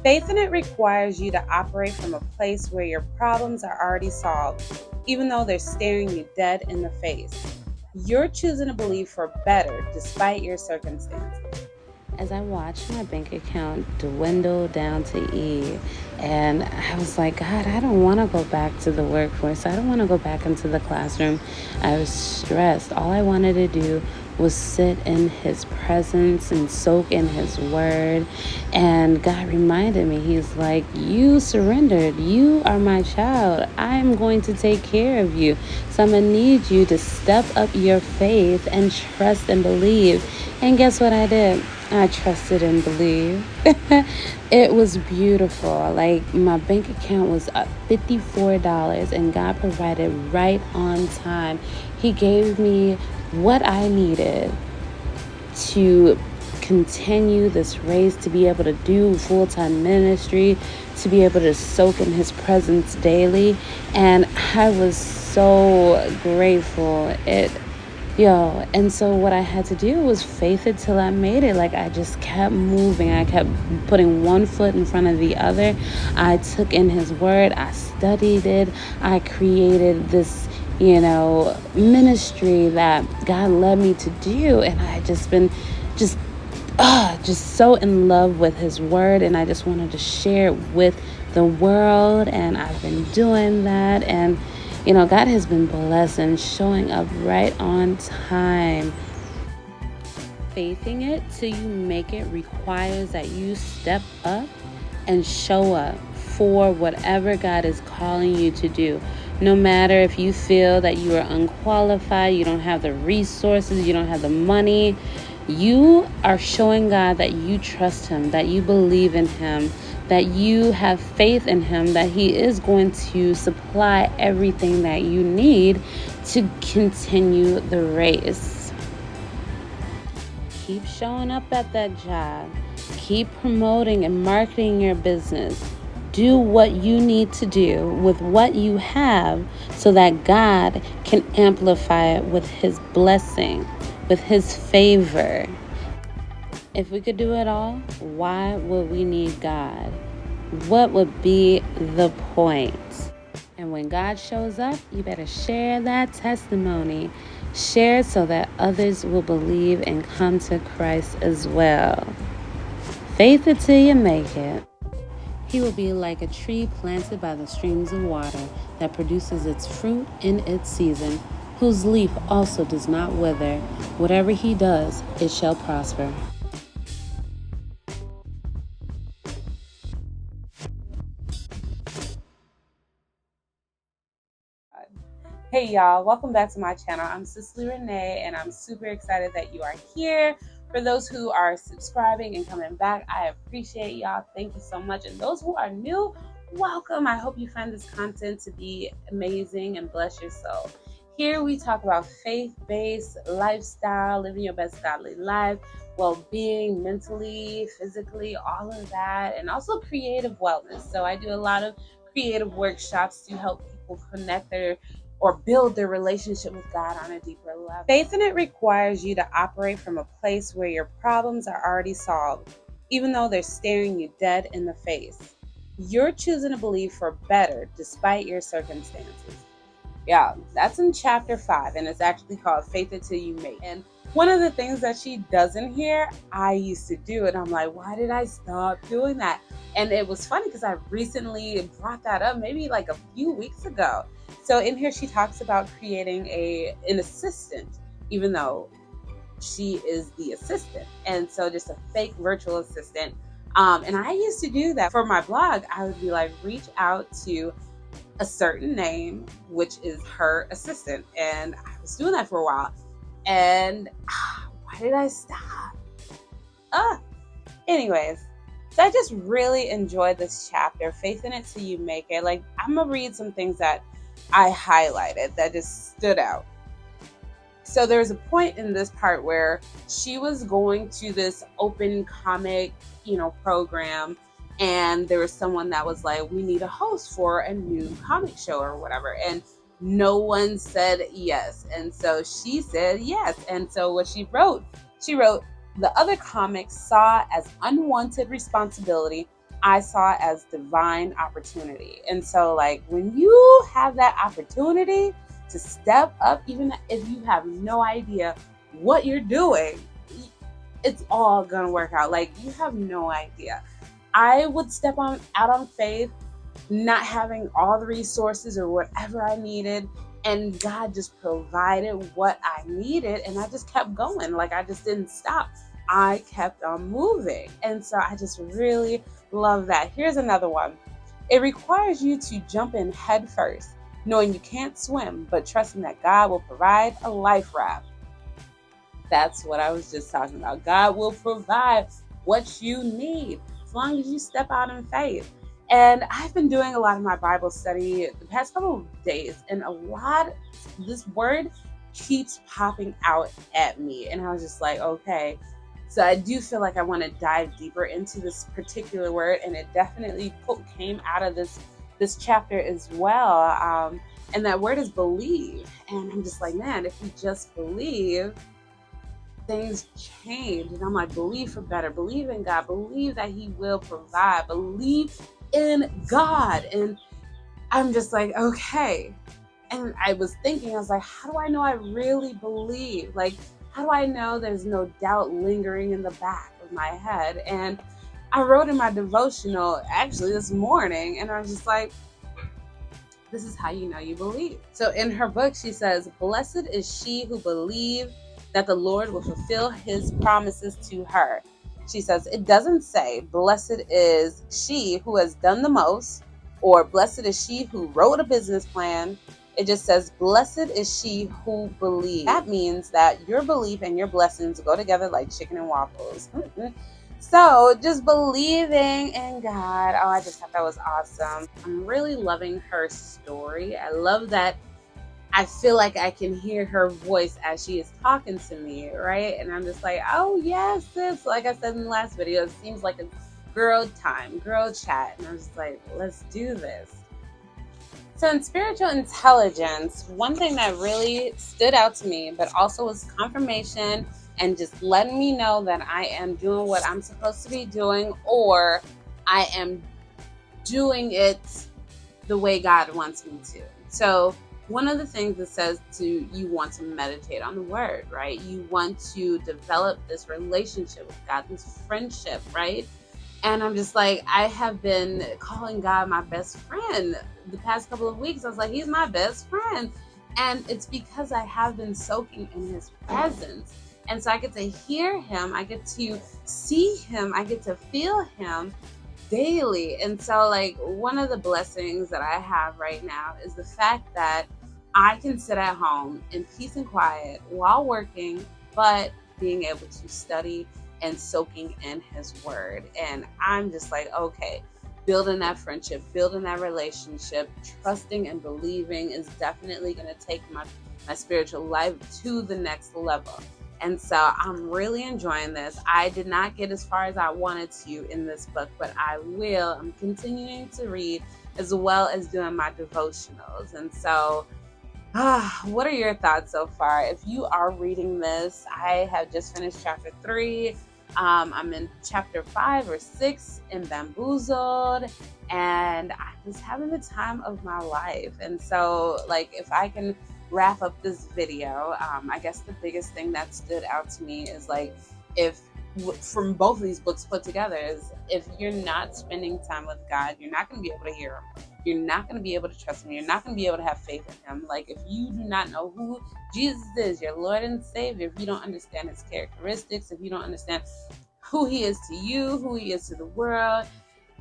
Faith in it requires you to operate from a place where your problems are already solved, even though they're staring you dead in the face. You're choosing to believe for better despite your circumstances. As I watched my bank account dwindle down to E, and I was like, God, I don't want to go back to the workforce. I don't want to go back into the classroom. I was stressed. All I wanted to do was sit in his presence and soak in his word. And God reminded me, he's like, you surrendered. You are my child. I'm going to take care of you. So I'm going to need you to step up your faith and trust and believe. And guess what I did? I trusted and believed. It was beautiful. Like, my bank account was up $54 and God provided right on time. He gave me what I needed to continue this race, to be able to do full-time ministry, to be able to soak in his presence daily. And I was so grateful. And so what I had to do was faith it till I made it. Like, I just kept moving. I kept putting one foot in front of the other. I took in his word. I studied it. I created this, ministry that God led me to do. And I just been just so in love with his word. And I just wanted to share it with the world. And I've been doing that. And God has been blessing, showing up right on time. Faithing it till you make it requires that you step up and show up for whatever God is calling you to do. No matter if you feel that you are unqualified, you don't have the resources, you don't have the money, you are showing God that you trust him, that you believe in him, that you have faith in him, that he is going to supply everything that you need to continue the race. Keep showing up at that job. Keep promoting and marketing your business. Do what you need to do with what you have so that God can amplify it with his blessing, with his favor. If we could do it all, why would we need God? What would be the point? And when God shows up, you better share that testimony. Share it so that others will believe and come to Christ as well. Faith it till you make it. He will be like a tree planted by the streams of water that produces its fruit in its season, whose leaf also does not wither. Whatever he does, it shall prosper. Hey y'all, welcome back to my channel. I'm CicelyRenee and I'm super excited that you are here. For those who are subscribing and coming back, I appreciate y'all. Thank you so much. And those who are new, welcome. I hope you find this content to be amazing and bless your soul. Here we talk about faith-based lifestyle, living your best godly life, well-being, mentally, physically, all of that, and also creative wellness. So I do a lot of creative workshops to help people connect or build their relationship with God on a deeper level. Faith in it requires you to operate from a place where your problems are already solved, even though they're staring you dead in the face. You're choosing to believe for better despite your circumstances. Yeah, that's in chapter 5, and it's actually called Faith It Till You Make. And one of the things that she doesn't hear, I used to do, and I'm like, why did I stop doing that? And it was funny because I recently brought that up maybe like a few weeks ago. So in here, she talks about creating an assistant, even though she is the assistant. And so just a fake virtual assistant. And I used to do that for my blog. I would be like, reach out to a certain name, which is her assistant. And I was doing that for a while. And why did I stop? Anyways, so I just really enjoyed this chapter, Faith in It Till You Make It. Like, I'm going to read some things that I highlighted that just stood out. So there's a point in this part where she was going to this open comic, program, and there was someone that was like, we need a host for a new comic show or whatever. And no one said yes. And so she said yes. And so what she wrote, the other comics saw as unwanted responsibility, I saw as divine opportunity. And so, like, when you have that opportunity to step up, even if you have no idea what you're doing, it's all gonna work out. Like, you have no idea. I would step out on faith, not having all the resources or whatever I needed, and God just provided what I needed, and I just kept going. Like, I just didn't stop. I kept on moving. And so I just really love that. Here's another one. It requires you to jump in head first, knowing you can't swim, but trusting that God will provide a life raft. That's what I was just talking about. God will provide what you need as long as you step out in faith. And I've been doing a lot of my Bible study the past couple of days, and this word keeps popping out at me. And I was just like, okay. So I do feel like I want to dive deeper into this particular word, and it definitely came out of this chapter as well. And that word is believe. And I'm just like, man, if we just believe, things change. And I'm like, believe for better, believe in God, believe that He will provide, believe in God. And I'm just like, okay. And I was thinking, I was like, how do I know I really believe? Like, how do I know there's no doubt lingering in the back of my head? And I wrote in my devotional actually this morning, and I was just like, this is how you know you believe. So in her book, she says, blessed is she who believes that the Lord will fulfill His promises to her. She says, it doesn't say, blessed is she who has done the most, or blessed is she who wrote a business plan. It just says, blessed is she who believes. That means that your belief and your blessings go together like chicken and waffles. So just believing in God. Oh, I just thought that was awesome. I'm really loving her story. I love that I feel like I can hear her voice as she is talking to me, right? And I'm just like, oh yes, sis. Like I said in the last video, it seems like a girl time, girl chat. And I'm just like, let's do this. So in spiritual intelligence, one thing that really stood out to me, but also was confirmation and just letting me know that I am doing what I'm supposed to be doing, or I am doing it the way God wants me to. So one of the things it says you want to meditate on the word, right? You want to develop this relationship with God, this friendship, right? And I'm just like, I have been calling God my best friend the past couple of weeks. I was like, He's my best friend. And it's because I have been soaking in His presence. And so I get to hear Him, I get to see Him, I get to feel Him daily. And so, like, one of the blessings that I have right now is the fact that I can sit at home in peace and quiet while working, but being able to study and soaking in His word. And I'm just like, okay, building that friendship, building that relationship, trusting and believing is definitely going to take my spiritual life to the next level. And so I'm really enjoying this. I did not get as far as I wanted to in this book, but I will. I'm continuing to read as well as doing my devotionals. And so what are your thoughts so far? If you are reading this, I have just finished chapter 3. I'm in chapter 5 or 6 in Bamboozled, and I'm just having the time of my life. And so, like, if I can wrap up this video, I guess the biggest thing that stood out to me is, like, if from both of these books put together, is if you're not spending time with God, you're not going to be able to hear Him. You're not going to be able to trust Him. You're not going to be able to have faith in Him. Like, if you do not know who Jesus is, your Lord and Savior, if you don't understand His characteristics, if you don't understand who He is to you, who He is to the world,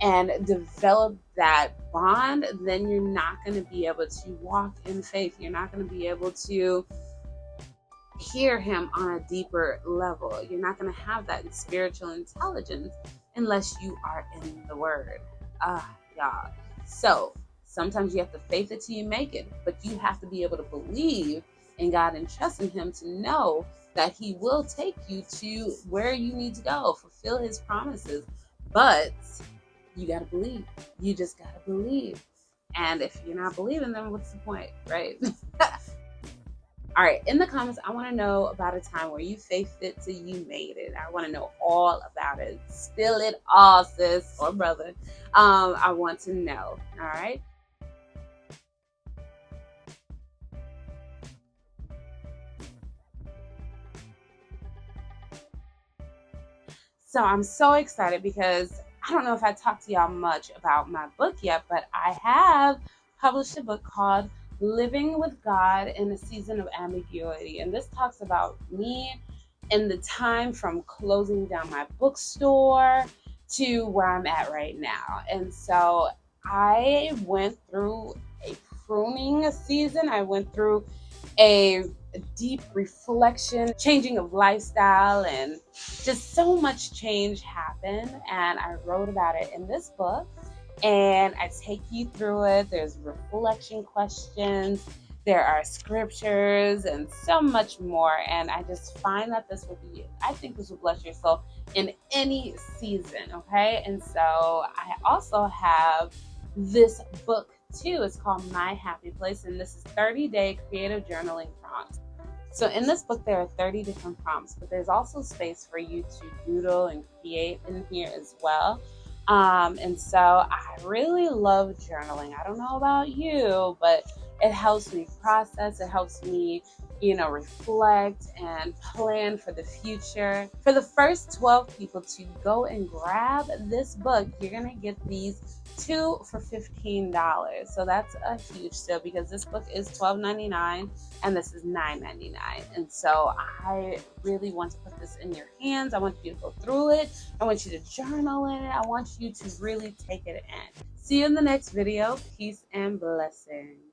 and develop that bond, then you're not going to be able to walk in faith. You're not going to be able to hear Him on a deeper level. You're not going to have that spiritual intelligence unless you are in the Word. Y'all. So sometimes you have to faith it till you make it, but you have to be able to believe in God and trust in Him to know that He will take you to where you need to go, fulfill His promises. But you got to believe. You just got to believe. And if you're not believing, then what's the point, right? All right, in the comments, I want to know about a time where you faked it till you made it. I want to know all about it. Spill it all, sis or brother. I want to know. All right. So I'm so excited because I don't know if I talked to y'all much about my book yet, but I have published a book called Living with God in a Season of Ambiguity. And this talks about me in the time from closing down my bookstore to where I'm at right now. And so I went through a pruning season. I went through a deep reflection, changing of lifestyle, and just so much change happened. And I wrote about it in this book, and I take you through it. There's reflection questions, there are scriptures, and so much more. And I just find that I think this will bless your soul in any season, okay? And so I also have this book too. It's called My Happy Place, and this is 30-day creative journaling prompts. So in this book, there are 30 different prompts, but there's also space for you to doodle and create in here as well. And so I really love journaling. I don't know about you, but it helps me process. It helps me, reflect and plan for the future. For the first 12 people to go and grab this book, you're going to get these two for $15. So that's a huge deal because this book is $12.99 and this is $9.99. And so I really want to put this in your hands. I want you to go through it. I want you to journal in it. I want you to really take it in. See you in the next video. Peace and blessings.